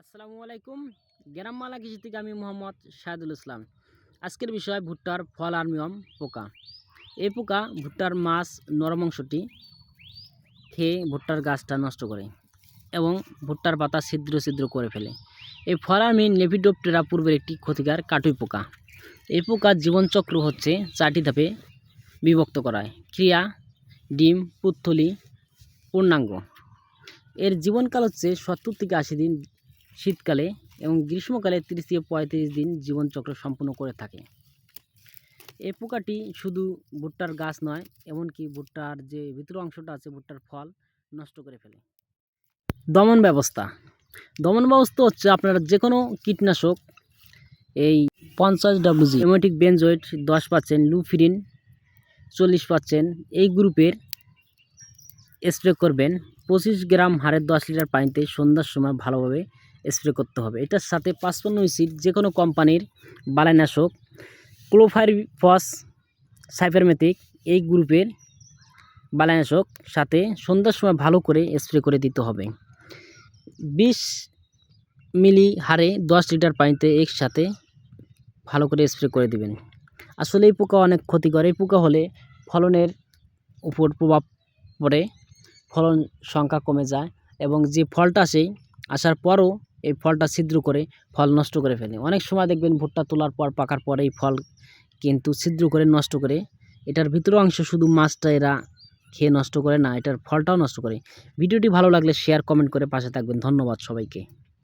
আসসালামু আলাইকুম। গ্রামবাংলা কৃষি থেকে আমি মোহাম্মদ শাহিদুল ইসলাম। আজকের বিষয় ভুট্টার ফল আর্মিয়ম পোকা। এই পোকা ভুট্টার মাছ নরম অংশটি খেয়ে ভুট্টার গাছটা নষ্ট করে এবং ভুট্টার পাতা ছিদ্র ছিদ্র করে ফেলে। এই ফল আর্মি লেপিডোপ্টেরা পূর্বের একটি ক্ষতিকার কাটুই পোকা। এই পোকার জীবনচক্র হচ্ছে 4টি ধাপে বিভক্ত করায়: ক্রিয়া, ডিম, পুত্তলি, পূর্ণাঙ্গ। এর জীবনকাল হচ্ছে 70 থেকে 80 দিন শীতকালে এবং গ্রীষ্মকালে 30 থেকে 35 দিন জীবনচক্র সম্পূর্ণ করে থাকে। এই পোকাটি শুধু ভুট্টার গাছ নয়, এমনকি ভুট্টার যে ভিতর অংশটা আছে ভুট্টার ফল নষ্ট করে ফেলে। দমন ব্যবস্থা হচ্ছে আপনারা যে কোনো কীটনাশক এই 50 WG এমোটিক বেনজোয়েট 10%, লুফিরিন 40% এই গ্রুপের স্প্রে করবেন। 25 গ্রাম হারে 10 লিটার পানিতে সন্ধ্যার সময় ভালোভাবে স্প্রে করতে হবে। এটার সাথে 55 ইসিড যে কোনো কোম্পানির বালাইনাশক, ক্লোরপাইরিফস, সাইপারমেথ্রিক এই গ্রুপের বালাইনাশক সাথে সন্ধ্যার সময় ভালো করে স্প্রে করে দিতে হবে। 20 মিলি হারে 10 লিটার পানিতে একসাথে ভালো করে স্প্রে করে দিবেন। আসলে এই পোকা অনেক ক্ষতিকর। এই পোকা হলে ফলনের উপর প্রভাব পড়ে, ফলন সংখ্যা কমে যায় এবং যে ফলটা আসার পরও এই ফলটা ছিদ্র করে ফল নষ্ট করে ফেলে। অনেক সময় দেখবেন ভুট্টা তোলার পর পাকার পরে এই ফল কিন্তু ছিদ্র করে নষ্ট করে। এটার ভিতরের অংশ শুধু মাছটা এরা খেয়ে নষ্ট করে না, এটার ফলটাও নষ্ট করে। ভিডিওটি ভালো লাগলে শেয়ার কমেন্ট করে পাশে থাকবেন। ধন্যবাদ সবাইকে।